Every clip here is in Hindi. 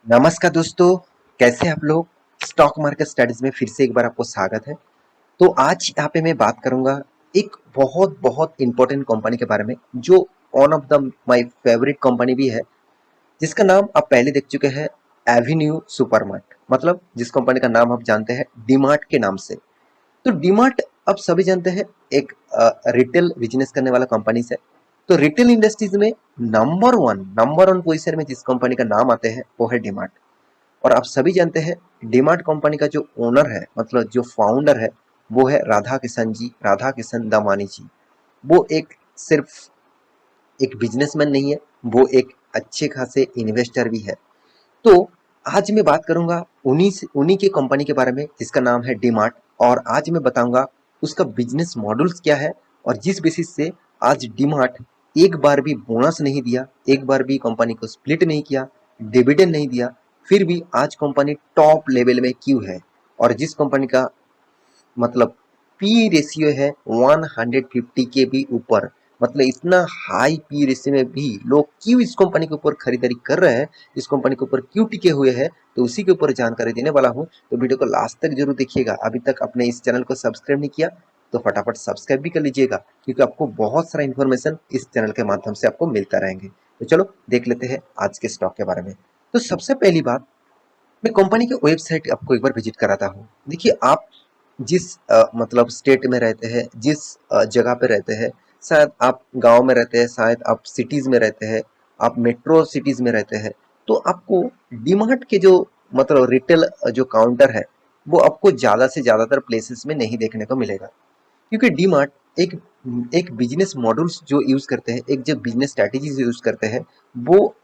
नमस्कार दोस्तों, कैसे आप लोग। स्टॉक मार्केट स्टडीज में फिर से एक बार आपको स्वागत है। तो आज यहाँ पे मैं बात करूंगा एक बहुत बहुत इंपॉर्टेंट कंपनी के बारे में, जो one of the my favourite company भी है, जिसका नाम आप पहले देख चुके हैं, एवेन्यू सुपरमार्ट। मतलब जिस कंपनी का नाम आप जानते हैं डीमार्ट के नाम से। तो डीमार्ट आप सभी जानते हैं एक रिटेल बिजनेस करने वाला कंपनी है। तो रिटेल इंडस्ट्रीज में नंबर वन पोजीशन में जिस कंपनी का नाम आते हैं वो है डीमार्ट। और आप सभी जानते हैं डीमार्ट कंपनी का जो ओनर है, मतलब जो फाउंडर है, वो है राधा किशन दामानी जी। वो एक सिर्फ एक बिजनेसमैन नहीं है, वो एक अच्छे खासे इन्वेस्टर भी है। तो आज मैं बात करूंगा उन्हीं के कंपनी के बारे में जिसका नाम है डीमार्ट। और आज मैं बताऊंगा उसका बिजनेस मॉडल्स क्या है, और जिस बेसिस से आज डीमार्ट एक बार भी बोनस नहीं दिया, एक बार भी कंपनी को स्प्लिट नहीं किया, डिविडेंड नहीं दिया, फिर भी आज कंपनी टॉप लेवल में क्यों है। और जिस कंपनी का मतलब पी रेशियो है 150 के भी ऊपर, मतलब इतना हाई पी रेशियो में भी लोग क्यों इस कंपनी के ऊपर खरीदारी कर रहे हैं, इस कंपनी के ऊपर क्यों टिके हुए हैं, तो उसी के ऊपर जानकारी देने वाला हूं। तो वीडियो को लास्ट तक जरूर देखिएगा। अभी तक आपने इस चैनल को सब्सक्राइब नहीं किया तो फटाफट सब्सक्राइब भी कर लीजिएगा, क्योंकि आपको बहुत सारा इन्फॉर्मेशन इस चैनल के माध्यम से आपको मिलता रहेंगे। तो चलो देख लेते हैं आज के स्टॉक के बारे में। तो सबसे पहली बात, मैं कंपनी की वेबसाइट आपको एक बार विजिट कराता हूँ। देखिए, आप जिस मतलब स्टेट में रहते हैं, जिस जगह पे रहते हैं, शायद आप गांव में रहते हैं, शायद आप सिटीज में रहते हैं, आप मेट्रो सिटीज में रहते हैं, तो आपको डीमार्ट के जो मतलब रिटेल जो काउंटर है, वो आपको ज़्यादा से ज़्यादातर प्लेसेस में नहीं देखने को मिलेगा। क्योंकि डीमार्ट एक एक बिजनेस मॉडल्स जो यूज़ करते हैं, एक जो बिजनेस स्ट्रैटेजीज यूज़ करते हैं, वो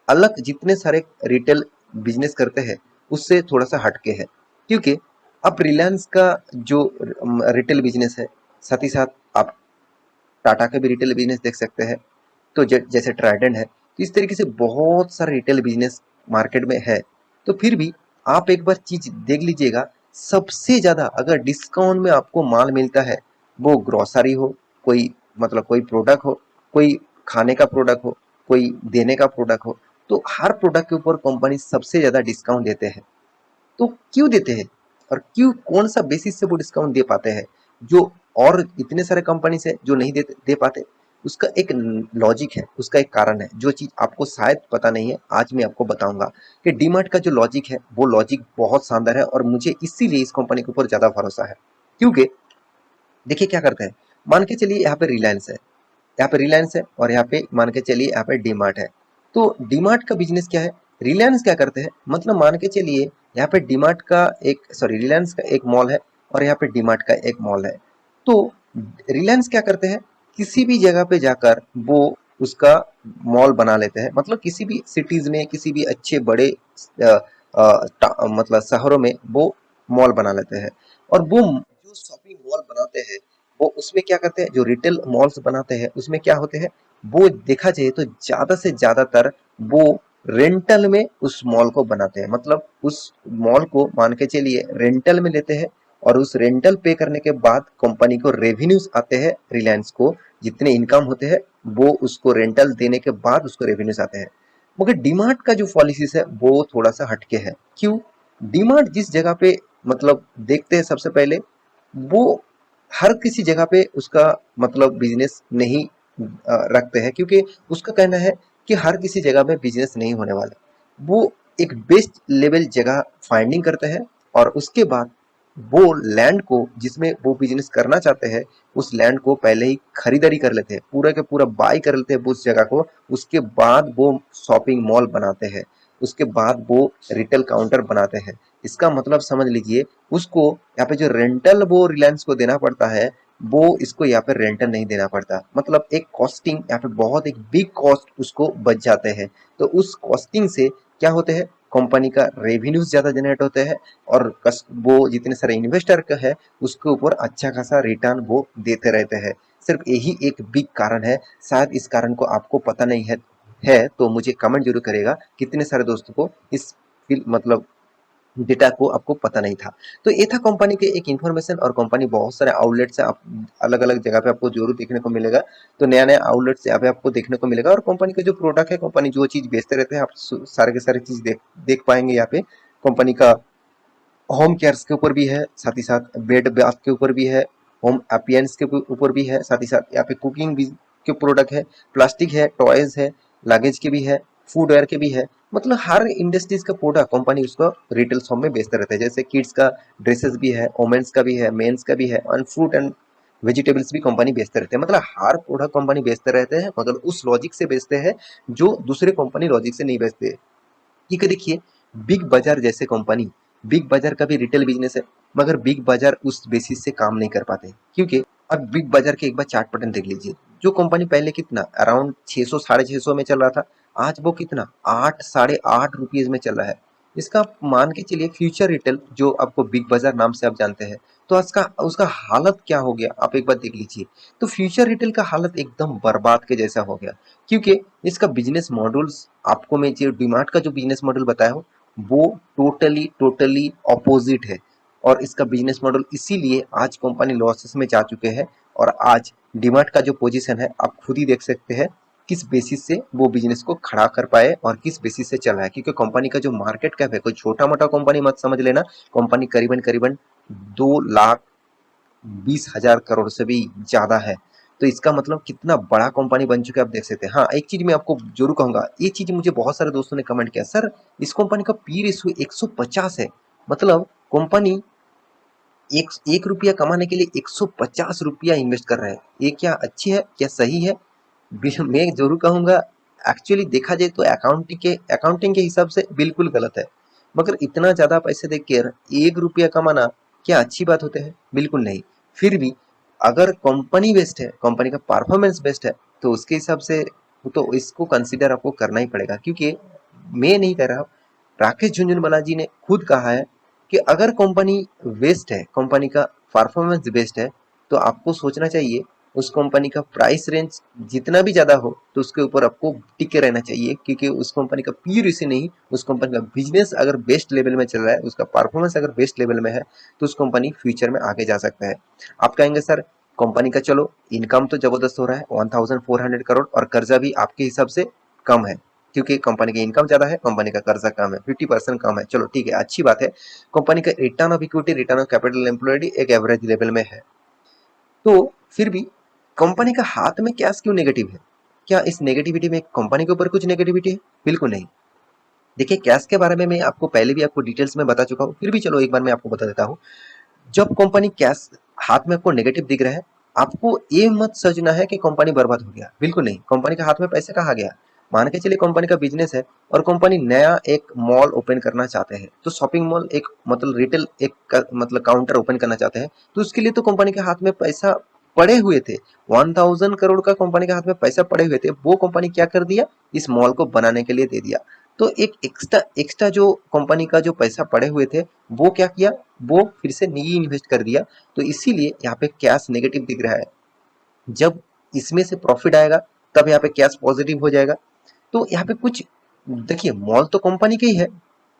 अलग जितने सारे रिटेल बिजनेस करते हैं उससे थोड़ा सा हटके है। क्योंकि अब रिलायंस का जो रिटेल बिजनेस है, साथ ही साथ आप टाटा का भी रिटेल बिजनेस देख सकते हैं। तो जैसे ट्राइडेंट है, तो इस तरीके से बहुत सारे रिटेल बिजनेस मार्केट में है। तो फिर भी आप एक बार चीज देख लीजिएगा, सबसे ज्यादा अगर डिस्काउंट में आपको माल मिलता है, वो ग्रोसरी हो, कोई मतलब कोई प्रोडक्ट हो, कोई खाने का प्रोडक्ट हो, कोई देने का प्रोडक्ट हो, तो हर प्रोडक्ट के ऊपर कंपनी सबसे ज्यादा डिस्काउंट देते हैं। तो क्यों देते हैं, और क्यों, कौन सा बेसिस से वो डिस्काउंट दे पाते हैं, जो और इतने सारे कंपनी से जो नहीं दे पाते। उसका एक लॉजिक है, उसका एक कारण है, जो चीज आपको शायद पता नहीं है, आज मैं आपको बताऊंगा कि डीमार्ट का जो लॉजिक है वो लॉजिक बहुत शानदार है, और मुझे इसीलिए इस कंपनी के ऊपर ज्यादा भरोसा है। क्योंकि देखिए क्या करते हैं, मान के चलिए यहाँ पे रिलायंस है, यहाँ पे रिलायंस है, और यहाँ पे मान के चलिए यहाँ पे डीमार्ट है। तो डीमार्ट का बिजनेस क्या है, रिलायंस क्या करते हैं, मतलब मान के चलिए यहाँ पे डीमार्ट का एक सॉरी रिलायंस का एक मॉल है, और यहाँ पे डीमार्ट का एक मॉल है। तो रिलायंस क्या करते हैं, किसी भी जगह पे जाकर वो उसका मॉल बना लेते हैं। मतलब किसी भी सिटीज में, किसी भी अच्छे बड़े मतलब शहरों में वो मॉल बना लेते हैं। और वो जो शॉपिंग मॉल बनाते हैं, वो उसमें क्या करते हैं, जो रिटेल मॉल्स बनाते हैं उसमें क्या होते हैं, वो देखा जाए तो ज्यादा से ज्यादातर वो रेंटल में उस मॉल को बनाते हैं। मतलब उस मॉल को मान के चलिए रेंटल में लेते हैं, और उस रेंटल पे करने के बाद कंपनी को रेवेन्यूज आते हैं, रिलायंस को जितने इनकम होते हैं वो उसको रेंटल देने के बाद उसको रेवेन्यूज आते हैं। मगर डीमार्ट का जो पॉलिसीज है वो थोड़ा सा हटके है। क्यों, डीमार्ट जिस जगह पे मतलब देखते हैं सबसे पहले, वो हर किसी जगह पे उसका मतलब बिजनेस नहीं रखते हैं। क्योंकि उसका कहना है कि हर किसी जगह में बिजनेस नहीं होने वाला। वो एक बेस्ट लेवल जगह फाइंडिंग करते हैं, और उसके बाद वो लैंड को जिसमें वो बिजनेस करना चाहते हैं, उस लैंड को पहले ही खरीदारी कर लेते हैं, पूरा के पूरा बाई कर लेते हैं उस जगह को। उसके बाद वो शॉपिंग मॉल बनाते हैं, उसके बाद वो रिटेल काउंटर बनाते हैं। इसका मतलब समझ लीजिए, उसको यहाँ पे जो रेंटल वो रिलायंस को देना पड़ता है, वो इसको यहाँ पे रेंटल नहीं देना पड़ता। मतलब एक कॉस्टिंग यहाँ पे बहुत एक बिग कॉस्ट उसको बच जाते हैं। तो उस कॉस्टिंग से क्या होते हैं, कंपनी का रेवेन्यूज ज्यादा जनरेट होते हैं, और वो जितने सारे इन्वेस्टर का है उसके ऊपर अच्छा खासा रिटर्न वो देते रहते हैं। सिर्फ यही एक बिग कारण है। शायद इस कारण को आपको पता नहीं है तो मुझे कमेंट जरूर करेगा, कितने सारे दोस्तों को इस मतलब डेटा को आपको पता नहीं था। तो ये था कंपनी के एक इन्फॉर्मेशन, और कंपनी बहुत सारे आउटलेट्स है, आप अलग अलग जगह पे आपको जरूर देखने को मिलेगा। तो नया नया आउटलेट्स यहाँ पे आपको देखने को मिलेगा, और कंपनी का जो प्रोडक्ट है, कंपनी जो चीज बेचते रहते हैं, आप सारे के सारे चीज देख पाएंगे यहाँ पे। कंपनी का होम केयर्स के ऊपर भी है, साथ ही साथ बेड बाथ के ऊपर भी है, होम अप्लायंस के ऊपर भी है, साथ ही साथ यहाँ पे कुकिंग भी के प्रोडक्ट है, प्लास्टिक है, टॉयज है, लगेज के भी है, फूडवेयर के भी है। मतलब हर इंडस्ट्रीज का प्रोडक्ट कंपनी उसको रिटेल शॉप में बेचते रहते हैं। जैसे किड्स का ड्रेसेस भी है, वोमेन्स का भी है, मेंस का भी है, और फ्रूट एंड वेजिटेबल्स भी कंपनी बेचते रहते हैं। मतलब हर प्रोडक्ट कंपनी बेचते रहते हैं, मतलब उस लॉजिक से बेचते हैं जो दूसरे कंपनी लॉजिक से नहीं बेचते। क्योंकि देखिए, बिग बाजार जैसे कंपनी, बिग बाजार का भी रिटेल बिजनेस है, मगर बिग बाजार उस बेसिस से काम नहीं कर पाते। क्योंकि अब बिग बाजार के एक बार चार्ट पैटर्न देख लीजिए। जो कंपनी पहले कितना अराउंड 600 650 में चल रहा था, आज वो कितना 8 8.5 रुपीज में चल रहा है। इसका आप मान के चलिए फ्यूचर रिटेल जो आपको बिग बाजार नाम से आप जानते हैं, तो उसका उसका हालत क्या हो गया आप एक बार देख लीजिए। तो फ्यूचर रिटेल का हालत एकदम बर्बाद के जैसा हो गया। क्योंकि इसका बिजनेस मॉडल्स, आपको मैं जो डीमार्ट का जो बिजनेस मॉडल बताया हूँ, वो टोटली टोटली अपोजिट है। और इसका बिजनेस मॉडल इसीलिए आज कंपनी लॉसेस में जा चुके हैं। और आज डीमार्ट का जो पोजीशन है आप खुद ही देख सकते हैं, किस बेसिस से वो बिजनेस को खड़ा कर पाए और किस बेसिस से चल रहा है। क्योंकि कंपनी का जो मार्केट कैप है, कोई छोटा मोटा कंपनी मत समझ लेना। कंपनी करीबन करीबन 2,20,000 करोड़ से भी ज्यादा है। तो इसका मतलब कितना बड़ा कंपनी बन चुका है आप देख सकते हैं। हाँ, एक चीज मैं आपको जरूर कहूंगा, ये चीज मुझे बहुत सारे दोस्तों ने कमेंट किया, सर इस कंपनी का पी रेशियो 150 है। मतलब कंपनी एक एक रुपया कमाने के लिए 150 रुपया इन्वेस्ट कर रहे हैं। ये क्या अच्छी है, क्या सही है? मैं जरूर कहूंगा, एक्चुअली देखा जाए तो अकाउंटिंग के हिसाब से बिल्कुल गलत है। मगर इतना ज्यादा पैसे देख के 1 रुपया कमाना क्या अच्छी बात होते हैं? बिल्कुल नहीं। फिर भी अगर कंपनी बेस्ट है, कंपनी का परफॉर्मेंस बेस्ट है, तो उसके हिसाब से तो इसको कंसिडर आपको करना ही पड़ेगा। क्योंकि मैं नहीं कह रहा हूँ, राकेश झुनझुनवाला जी ने खुद कहा है कि अगर कंपनी बेस्ट है, कंपनी का परफॉर्मेंस बेस्ट है, तो आपको सोचना चाहिए उस कंपनी का प्राइस रेंज जितना भी ज्यादा हो तो उसके ऊपर आपको टिके रहना चाहिए। क्योंकि उस कंपनी का प्योर इसे नहीं, उस कंपनी का बिजनेस अगर बेस्ट लेवल में चल रहा है, उसका परफॉर्मेंस अगर बेस्ट लेवल में है, तो उस कंपनी फ्यूचर में आगे जा सकता है। आप कहेंगे सर कंपनी का चलो इनकम तो जबरदस्त हो रहा है 1400 करोड़, और कर्जा भी आपके हिसाब से कम है। क्योंकि कंपनी की इनकम ज्यादा है, कंपनी का कर्जा कम है, 50% कम है। चलो ठीक है, अच्छी बात है। कंपनी का return of equity, return of capital employed एक एवरेज लेवल में है। तो फिर भी कंपनी का हाथ में कैश क्यों नेगेटिव है? क्या इस नेगेटिविटी में कंपनी के ऊपर कुछ नेगेटिविटी है? बिल्कुल नहीं। देखिए, कैश के बारे में मैं आपको पहले भी आपको डिटेल्स में बता चुका हूँ, फिर भी चलो एक बार मैं आपको बता देता हूँ। जब कंपनी कैश हाथ में आपको नेगेटिव दिख रहा है, आपको ये मत सोचना है कि कंपनी बर्बाद हो गया। बिल्कुल नहीं, कंपनी के हाथ में पैसे कहाँ गया? मान के चलिए कंपनी का बिजनेस है, और कंपनी नया एक मॉल ओपन करना चाहते हैं, तो शॉपिंग मॉल एक मतलब रिटेल एक मतलब काउंटर ओपन करना चाहते हैं, तो उसके लिए तो कंपनी के हाथ में पैसा पड़े हुए थे। 1000 करोड़ का कंपनी के हाथ में पैसा पड़े हुए थे, वो कंपनी क्या कर दिया, इस मॉल को बनाने के लिए दे दिया। तो एक एक्स्ट्रा एक्स्ट्रा जो कंपनी का जो पैसा पड़े हुए थे, वो क्या किया, वो फिर से नी इन्वेस्ट कर दिया। तो इसीलिए यहाँ पे कैश नेगेटिव दिख रहा है। जब इसमें से प्रॉफिट आएगा, तब यहाँ पे कैश पॉजिटिव हो जाएगा। तो यहाँ पे कुछ देखिए, मॉल तो कंपनी के ही है।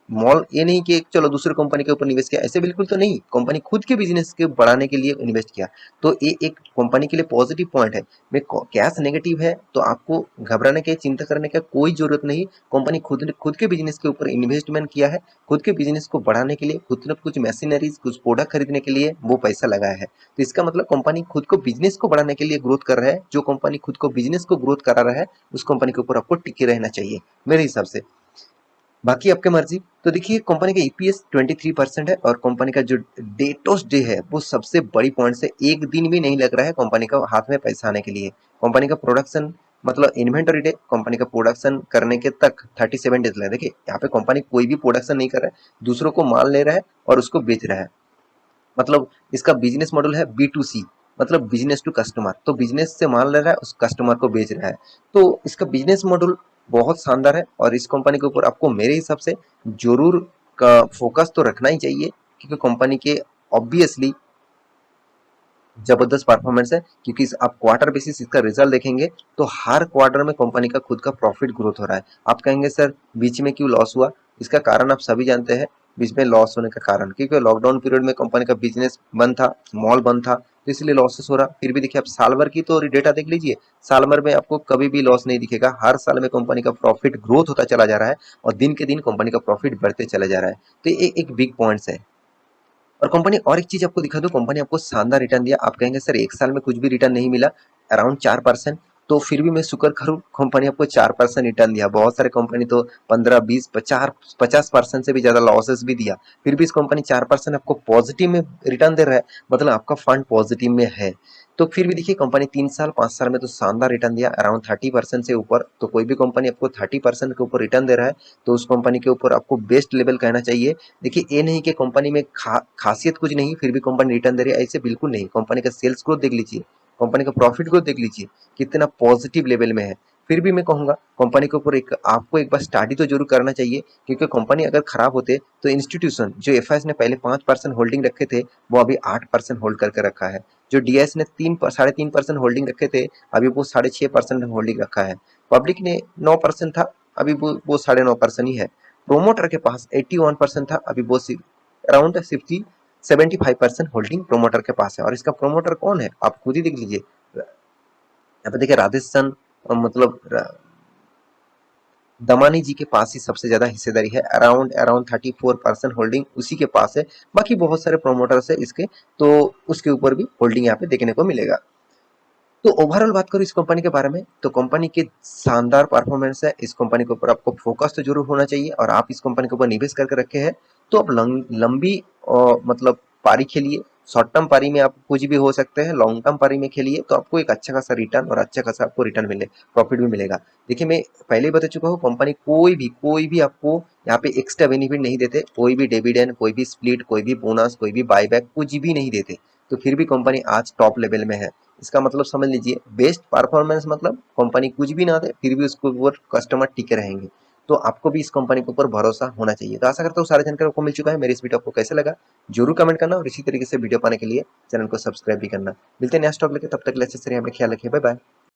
मॉल ये नहीं कि चलो दूसरे कंपनी के ऊपर निवेश किया, ऐसे बिल्कुल तो नहीं। कंपनी खुद के बिजनेस के बढ़ाने के लिए इन्वेस्ट किया। तो ये एक कंपनी के लिए पॉजिटिव पॉइंट है। में कैश नेगेटिव है तो आपको घबराने की, चिंता करने का कोई जरूरत नहीं। कंपनी खुद खुद के बिजनेस के ऊपर इन्वेस्टमेंट किया है, खुद के बिजनेस को बढ़ाने के लिए, खुद ने कुछ मशीनरीज, कुछ प्रोडक्ट खरीदने के लिए वो पैसा लगाया है। तो इसका मतलब कंपनी खुद को बिजनेस को बढ़ाने के लिए ग्रोथ कर रहा है। जो कंपनी खुद को बिजनेस को ग्रोथ करा रहा है, उस कंपनी के ऊपर आपको टिके रहना चाहिए मेरे हिसाब से। बाकी आपके मर्जी। तो देखिए, कंपनी का ईपीएस 23% है, और कंपनी का जो डेटोस डे है वो सबसे बड़ी पॉइंट से एक दिन भी नहीं लग रहा है कंपनी का हाथ में पैसा आने के लिए। कंपनी का प्रोडक्शन मतलब इन्वेंटरी डे, कंपनी का प्रोडक्शन करने के तक 37 डेज लगे। देखिए यहाँ पे कंपनी कोई भी प्रोडक्शन नहीं कर रहा है, दूसरों को माल ले रहा है और उसको बेच रहा है। मतलब इसका बिजनेस मॉडल है B2C, मतलब बिजनेस टू कस्टमर। तो बिजनेस से माल ले रहा है, उस कस्टमर को बेच रहा है। तो इसका बिजनेस मॉडल बहुत शानदार है, और इस कंपनी के ऊपर आपको मेरे हिसाब से जरूर का फोकस तो रखना ही चाहिए। क्योंकि कंपनी के ऑब्वियसली जबरदस्त परफॉर्मेंस है। क्योंकि आप क्वार्टर बेसिस इसका रिजल्ट देखेंगे, तो हर क्वार्टर में कंपनी का खुद का प्रॉफिट ग्रोथ हो रहा है। आप कहेंगे सर बीच में क्यों लॉस हुआ? इसका कारण आप सभी जानते हैं। बीच में लॉस होने का कारण, क्योंकि लॉकडाउन पीरियड में कंपनी का बिजनेस बंद था, मॉल बंद था, तो इसलिए लॉसेस हो रहा। फिर भी देखिए आप साल भर की तो डेटा देख लीजिए, साल भर में आपको कभी भी लॉस नहीं दिखेगा, हर साल में कंपनी का प्रॉफिट ग्रोथ होता चला जा रहा है और दिन के दिन कंपनी का प्रॉफिट बढ़ते चला जा रहा है। तो ये एक बिग पॉइंट्स है। और कंपनी और एक चीज आपको दिखा दो, कंपनी आपको शानदार रिटर्न दिया। आप कहेंगे सर एक साल में कुछ भी रिटर्न नहीं मिला, अराउंड 4%। तो फिर भी मैं शुक्र करूं, कंपनी आपको 4% रिटर्न दिया। बहुत सारे कंपनी तो 15, 20, 50% से भी ज्यादा लॉसेस भी दिया, फिर भी इस कंपनी 4% आपको पॉजिटिव में रिटर्न दे रहा है, मतलब आपका फंड पॉजिटिव में है। तो फिर भी देखिए कंपनी 3 साल 5 साल में तो शानदार रिटर्न दिया, अराउंड 30% से ऊपर। तो कोई भी कंपनी आपको 30% के ऊपर रिटर्न दे रहा है तो उस कंपनी के ऊपर आपको बेस्ट लेवल कहना चाहिए। देखिए ये नहीं कि कंपनी में खासियत कुछ नहीं फिर भी कंपनी रिटर्न दे रही है, ऐसे बिल्कुल नहीं। कंपनी का सेल्स ग्रोथ देख लीजिए, कंपनी का प्रॉफिट ग्रोथ देख लीजिए, कितना पॉजिटिव लेवल में है। फिर भी मैं कहूंगा कंपनी के ऊपर एक आपको एक बार स्टडी तो जरूर करना चाहिए, क्योंकि कंपनी अगर खराब होते तो इंस्टीट्यूशन जो एफआईएस ने पहले 5% होल्डिंग रखे थे वो अभी 8% होल्ड करके रखा है। जो डीएस ने 3 3.5% होल्डिंग रखे थे अभी वो 6.5% होल्डिंग रखा है। पब्लिक ने 9% था, अभी वो 9.5% ही है। प्रोमोटर के पास 81% था, अभी वो अराउंड 75% होल्डिंग प्रोमोटर के पास है। और इसका प्रोमोटर कौन है आप खुद ही देख लीजिए, यहाँ पे देखिए राजस्थान मतलब दमानी जी के पास ही सबसे ज्यादा हिस्सेदारी है, अराउंड अराउंड 34% होल्डिंग उसी के पास है। बाकी बहुत सारे प्रोमोटर्स है इसके, तो उसके ऊपर भी होल्डिंग यहाँ पे देखने को मिलेगा। तो ओवरऑल बात करूं इस कंपनी के बारे में तो कंपनी की शानदार परफॉर्मेंस है। इस कंपनी के ऊपर आपको फोकस तो जरूर होना चाहिए, और आप इस कंपनी के ऊपर निवेश करके रखे हैं तो आप लंबी मतलब पारी खेलिए। शॉर्ट टर्म पारी में आप कुछ भी हो सकते हैं, लॉन्ग टर्म पारी में खेलिए तो आपको एक अच्छा खासा रिटर्न और अच्छा खासा आपको रिटर्न मिले, प्रॉफिट भी मिलेगा। देखिए मैं पहले ही बता चुका हूँ कंपनी कोई भी आपको यहाँ पे एक्स्ट्रा बेनिफिट नहीं देते, कोई भी डिविडेंड, कोई भी स्प्लिट, कोई भी बोनस, कोई भी बायबैक, कुछ भी नहीं देते। तो फिर भी कंपनी आज टॉप लेवल में है। इसका मतलब समझ लीजिए बेस्ट परफॉर्मेंस मतलब कंपनी कुछ भी ना दे फिर भी उसके ऊपर कस्टमर टिके रहेंगे। तो आपको भी इस कंपनी के ऊपर भरोसा होना चाहिए। तो आशा करता हूँ सारे जानकारी आपको मिल चुका है। मेरी इस वीडियो आपको कैसे लगा जरूर कमेंट करना, और इसी तरीके से वीडियो पाने के लिए चैनल को सब्सक्राइब भी करना। मिलते हैं नेक्स्ट टॉपिक लेके, तब तक ले अच्छे से रहिए, अपना ख्याल रखिए, बाय बाय।